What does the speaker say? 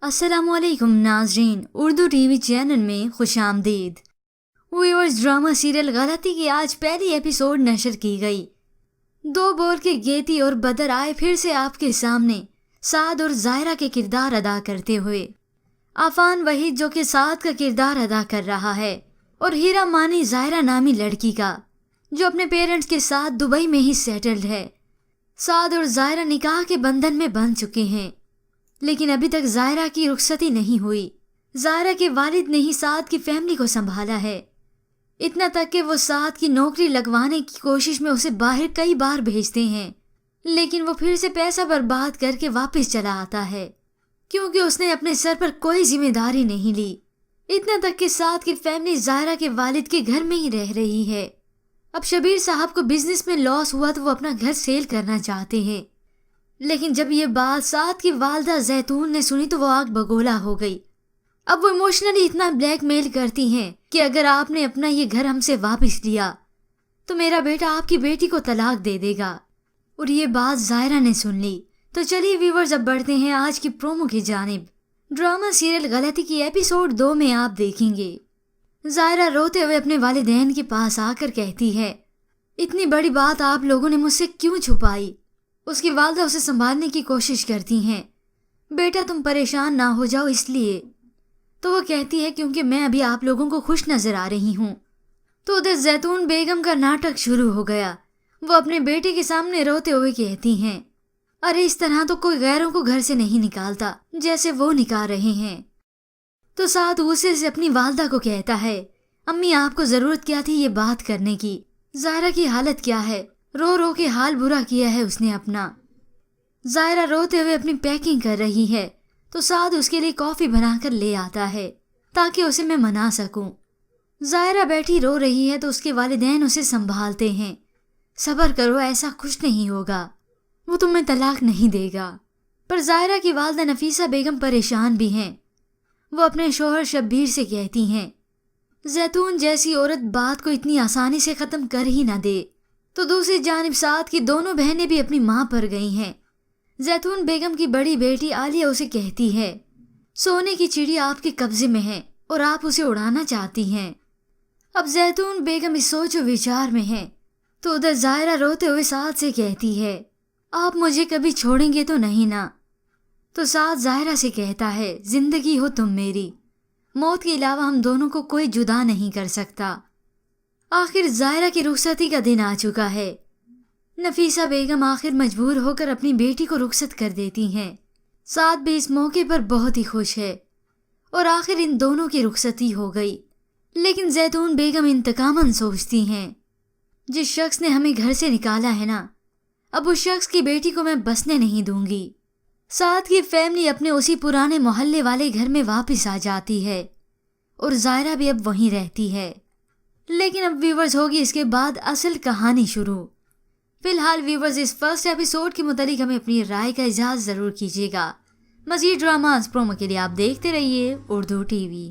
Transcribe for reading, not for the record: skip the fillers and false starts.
अस्सलामुअलैकुम नाज़रीन, Urdu TV channel में खुशामदीद। व्यूअर्स, ड्रामा सीरियल गलती की आज पहली एपिसोड नशर की गई। दो बोल के गेती और बदर आए फिर से आपके सामने साद और जायरा के किरदार अदा करते हुए। आफान वहीद जो कि साद का किरदार अदा कर रहा है और हीरा मानी जायरा नामी लड़की का जो अपने पेरेंट्स के साथ दुबई में ही सेटल्ड है। साद और जायरा निकाह के बंधन में बंध चुके हैं, लेकिन अभी तक जायरा की रुखसती नहीं हुई। जायरा के वालिद ने ही साद की फैमिली को संभाला है, इतना तक कि वो साद की नौकरी लगवाने की कोशिश में उसे बाहर कई बार भेजते हैं, लेकिन वो फिर से पैसा बर्बाद करके वापस चला आता है क्योंकि उसने अपने सर पर कोई जिम्मेदारी नहीं ली। इतना तक कि साद की फैमिली जायरा के वालिद के घर में ही रह रही है। अब शबीर साहब को बिजनेस में लॉस हुआ तो वो अपना घर सेल करना चाहते हैं, लेकिन जब ये बात साद की वालदा जैतून ने सुनी तो वो आग बगोला हो गई। अब वो इमोशनली इतना ब्लैकमेल करती हैं कि अगर आपने अपना ये घर हमसे वापस लिया तो मेरा बेटा आपकी बेटी को तलाक दे देगा। और ये बात जायरा ने सुन ली। तो चलिए व्यूवर्स, अब बढ़ते हैं आज की प्रोमो की जानिब। ड्रामा सीरियल गलती की एपिसोड 2 में आप देखेंगे जायरा रोते हुए अपने वालिदैन के पास आकर कहती है, इतनी बड़ी बात आप लोगों ने मुझसे क्यों छुपाई। उसकी वालदा उसे संभालने की कोशिश करती हैं, बेटा तुम परेशान ना हो जाओ इसलिए। तो वो कहती है क्योंकि मैं अभी आप लोगों को खुश नजर आ रही हूँ। तो उधर जैतून बेगम का नाटक शुरू हो गया। वो अपने बेटे के सामने रोते हुए कहती हैं, अरे इस तरह तो कोई गैरों को घर से नहीं निकालता जैसे वो निकाल रहे हैं। तो साथ गुस्से से अपनी वालदा को कहता है, अम्मी आपको जरूरत क्या थी ये बात करने की। जायरा की हालत क्या है, रो रो के हाल बुरा किया है उसने अपना। जायरा रोते हुए अपनी पैकिंग कर रही है तो साद उसके लिए कॉफी बनाकर ले आता है ताकि उसे मैं मना सकूं। जायरा बैठी रो रही है तो उसके वालिदैन उसे संभालते हैं, सब्र करो ऐसा कुछ नहीं होगा, वो तुम्हें तलाक नहीं देगा। पर जायरा की वालदा नफीसा बेगम परेशान भी हैं। वो अपने शोहर शब्बीर से कहती हैं, जैतून जैसी औरत बात को इतनी आसानी से खत्म कर ही ना दे। तो दूसरी जानिब साद की दोनों बहनें भी अपनी माँ पर गई हैं। जैतून बेगम की बड़ी बेटी आलिया उसे कहती है, सोने की चिड़िया आपके कब्जे में है और आप उसे उड़ाना चाहती हैं। अब जैतून बेगम इस सोच और विचार में है तो उधर जायरा रोते हुए साद से कहती है, आप मुझे कभी छोड़ेंगे तो नहीं ना। तो साद जायरा से कहता है, जिंदगी हो तुम मेरी, मौत के अलावा हम दोनों को कोई जुदा नहीं कर सकता। आखिर जायरा की रुखसती का दिन आ चुका है। नफीसा बेगम आखिर मजबूर होकर अपनी बेटी को रुखसत कर देती हैं। साद भी इस मौके पर बहुत ही खुश है और आखिर इन दोनों की रुखसती हो गई। लेकिन जैतून बेगम इंतकामन सोचती हैं, जिस शख्स ने हमें घर से निकाला है ना, अब उस शख्स की बेटी को मैं बसने नहीं दूंगी। साद की फैमिली अपने उसी पुराने मोहल्ले वाले घर में वापस आ जाती है और जायरा भी अब वहीं रहती है। लेकिन अब व्यूवर्स होगी इसके बाद असल कहानी शुरू। फिलहाल व्यूवर्स इस फर्स्ट एपिसोड के मुतालिक हमें अपनी राय का इजाज़ ज़रूर कीजिएगा। मज़ीद ड्रामास प्रोमो के लिए आप देखते रहिए उर्दू टीवी।